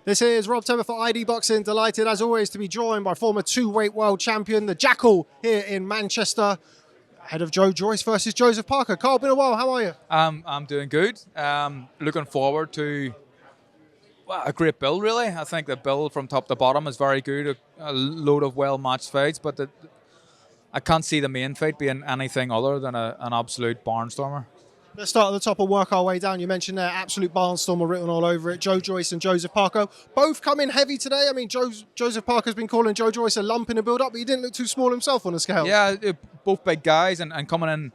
This is Rob Tebbutt for ID Boxing. Delighted, as always, to be joined by former two-weight world champion, the Jackal, here in Manchester, ahead of Joyce versus Joyce-Parker. Carl, been a while. How are you? I'm doing good. Looking forward to a great build, really. I think the build from top to bottom is very good. A load of well-matched fights, but I can't see the main fight being anything other than an absolute barnstormer. Let's start at the top and work our way down. You mentioned there, absolute barnstormer written all over it. Joyce and Joseph-Parker both come in heavy today. I mean, Joseph-Parker's been calling Joyce a lump in the build-up, but he didn't look too small himself on the scale. Yeah, both big guys and coming in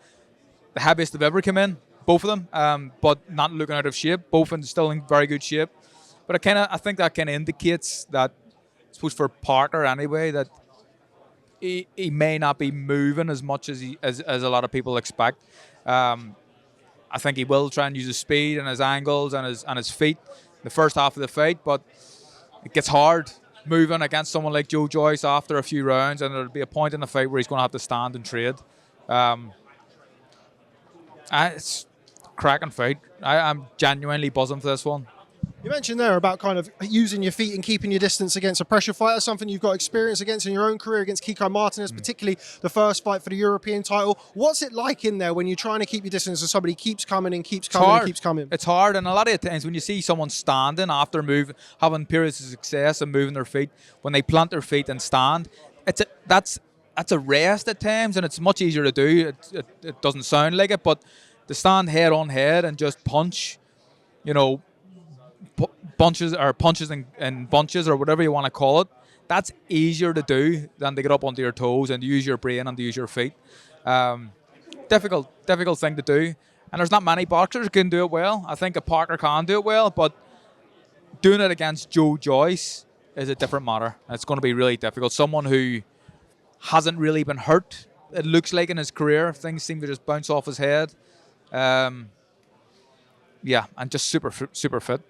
the heaviest they've ever come in, both of them, but not looking out of shape. Both still in very good shape. But I think that kind of indicates that, I suppose for Parker anyway, that he may not be moving as much as a lot of people expect. I think he will try and use his speed and his angles and his feet the first half of the fight, but it gets hard moving against someone like Joe Joyce after a few rounds, and there'll be a point in the fight where he's going to have to stand and trade. It's a cracking fight. I'm genuinely buzzing for this one. You mentioned there about kind of using your feet and keeping your distance against a pressure fighter, something you've got experience against in your own career against Kiko Martinez, particularly the first fight for the European title. What's it like in there when you're trying to keep your distance and somebody keeps coming and keeps coming and keeps coming? It's hard, and a lot of the times when you see someone standing after having periods of success and moving their feet, when they plant their feet and stand, that's a rest at times, and it's much easier to do. It doesn't sound like it, but to stand head on head and just punch, punches in bunches or whatever you want to call it, that's easier to do than to get up onto your toes and use your brain and to use your feet. Difficult thing to do, and there's not many boxers who can do it well. I think a Parker can do it well, but doing it against Joe Joyce is a different matter. It's going to be really difficult. Someone who hasn't really been hurt, it looks like, in his career. Things seem to just bounce off his head. And just super fit.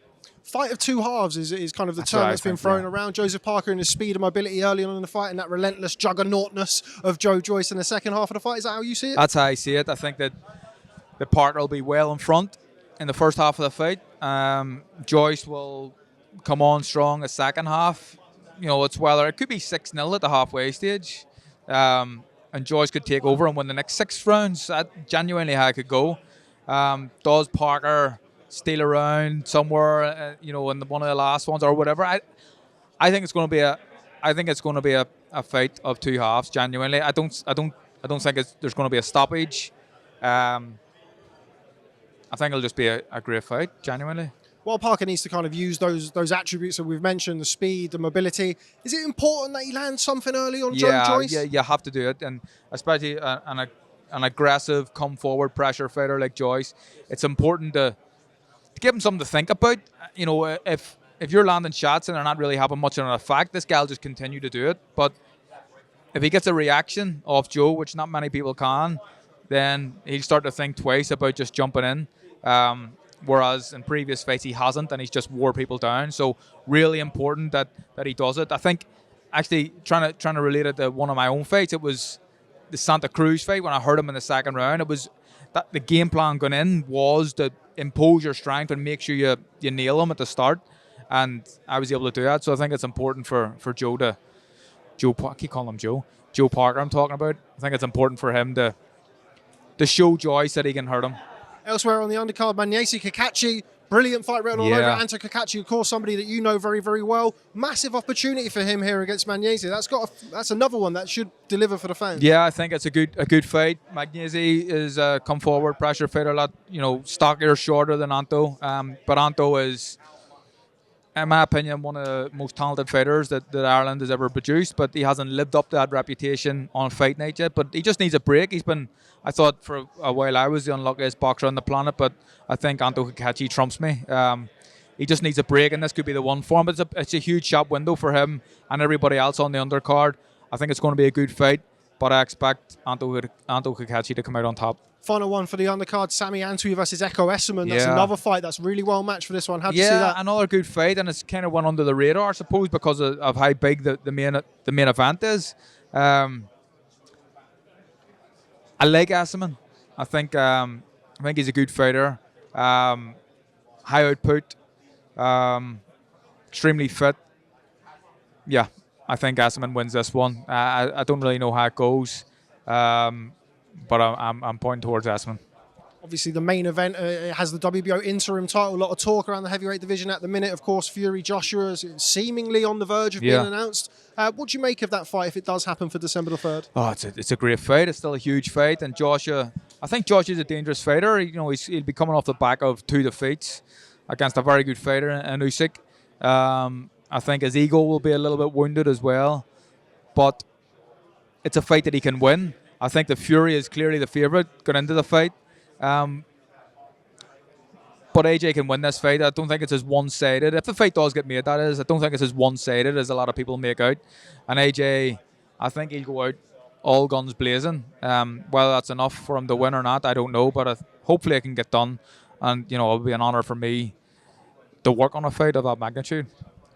Fight of two halves is kind of the term that's been thrown around. Joseph-Parker and his speed and mobility early on in the fight, and that relentless juggernautness of Joe Joyce in the second half of the fight. Is that how you see it? That's how I see it. I think that the Parker will be well in front in the first half of the fight. Joyce will come on strong the second half. It could be 6-0 at the halfway stage. And Joyce could take over and win the next 6 rounds. That's genuinely how it could go. Does Parker steal around somewhere, in one of the last ones or whatever? I think it's going to be a fight of two halves. Genuinely, I don't think there's going to be a stoppage. I think it'll just be a great fight. Genuinely. While Parker needs to kind of use those attributes that we've mentioned, the speed, the mobility, is it important that he lands something early on Joe Joyce? Yeah, you have to do it, and especially an aggressive, come forward pressure fighter like Joyce. It's important to give him something to think about. If you're landing shots and they're not really having much of an effect, this guy will just continue to do it. But if he gets a reaction off Joe, which not many people can, then he'll start to think twice about just jumping in. Whereas in previous fights he hasn't, and he's just wore people down. So really important that he does it. I think actually trying to relate it to one of my own fights, it was the Santa Cruz fight when I hurt him in the second round. It was that the game plan going in was to impose your strength and make sure you nail him at the start, and I was able to do that. So I think it's important for Joe I keep calling him Joe Parker I'm talking about. I think it's important for him to show Joyce that he can hurt him. Elsewhere on the undercard, Magnesi, Cacace, brilliant fight written all over. Antwi Cacace, of course, somebody that you know very, very well. Massive opportunity for him here against Magnesi. That's another one that should deliver for the fans. Yeah, I think it's a good fight. Magnesi is a come forward pressure fighter, a lot stockier, shorter than Antwi. But Antwi is, in my opinion, one of the most talented fighters that Ireland has ever produced, but he hasn't lived up to that reputation on fight night yet. But he just needs a break. I thought for a while I was the unluckiest boxer on the planet, but I think Antwi Cacace trumps me. He just needs a break, and this could be the one for him. It's a huge shop window for him and everybody else on the undercard. I think it's going to be a good fight, but I expect Antwi Cacace to come out on top. Final one for the undercard, Sami Antwi versus Essuman. That's another fight that's really well matched for this one. How do you see that? Another good fight, and it's kind of went under the radar, I suppose, because of how big the main event is. I like Essuman. I think he's a good fighter. High output. extremely fit. Yeah, I think Essuman wins this one. I don't really know how it goes, but I'm pointing towards Essuman. Obviously, the main event it has the WBO interim title. A lot of talk around the heavyweight division at the minute. Of course, Fury-Joshua is seemingly on the verge of being announced. What do you make of that fight if it does happen for December the 3rd? Oh, it's a great fight. It's still a huge fight. And Joshua, I think Joshua's a dangerous fighter. You know, he'll be coming off the back of 2 defeats against a very good fighter in Usyk. I think his ego will be a little bit wounded as well. But it's a fight that he can win. I think the Fury is clearly the favourite going into the fight. But AJ can win this fight. I don't think it's as one-sided. If the fight does get made, that is, I don't think it's as one-sided as a lot of people make out. And AJ, I think he'll go out all guns blazing. Whether that's enough for him to win or not, I don't know. But hopefully it can get done. And, you know, it'll be an honour for me to work on a fight of that magnitude.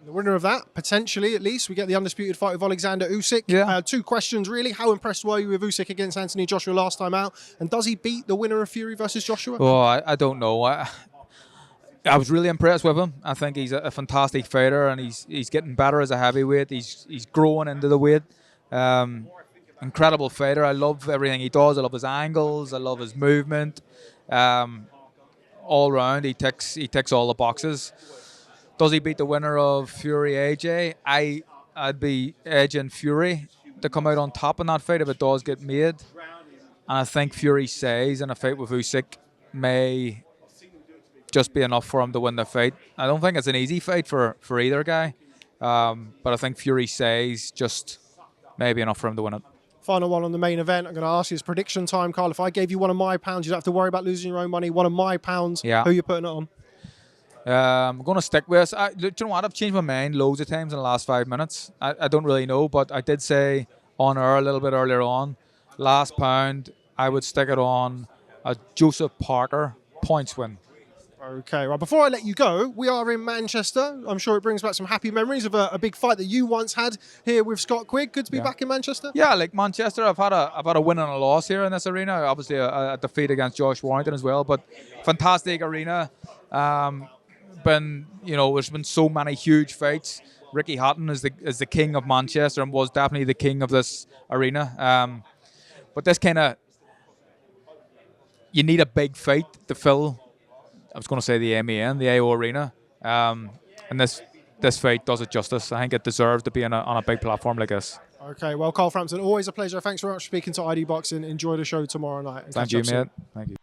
The winner of that, potentially at least, we get the undisputed fight with Oleksandr Usyk. Yeah. 2 questions, really. How impressed were you with Usyk against Anthony Joshua last time out? And does he beat the winner of Fury versus Joshua? Oh, I don't know. I was really impressed with him. I think he's a fantastic fighter, and he's getting better as a heavyweight. He's growing into the weight. Incredible fighter. I love everything he does. I love his angles. I love his movement. All round, he ticks all the boxes. Does he beat the winner of Fury AJ? I'd be edging Fury to come out on top in that fight if it does get made. And I think Fury says in a fight with Usyk may just be enough for him to win the fight. I don't think it's an easy fight for either guy. But I think Fury says just maybe enough for him to win it. Final one on the main event. I'm going to ask you, it's prediction time, Carl. If I gave you one of my pounds, you'd have to worry about losing your own money. One of my pounds, Who are you putting it on? I'm going to stick with us. Do you know what? I've changed my mind loads of times in the last 5 minutes. I don't really know, but I did say on air a little bit earlier on, last pound, I would stick it on a Joyce-Parker points win. Okay, well, before I let you go, we are in Manchester. I'm sure it brings back some happy memories of a big fight that you once had here with Scott Quigg. Good to be back in Manchester. Yeah, like Manchester, I've had a win and a loss here in this arena. Obviously, a defeat against Josh-Warrington as well, but fantastic arena. There's been so many huge fights. Ricky Hatton is the king of Manchester and was definitely the king of this arena. But this kind of, you need a big fight to fill. I was going to say the MEN, the AO Arena, and this fight does it justice. I think it deserves to be on a big platform like this. Okay, well, Carl Frampton, always a pleasure. Thanks very much for speaking to ID Boxing. Enjoy the show tomorrow night. Thank you, mate. Thank you.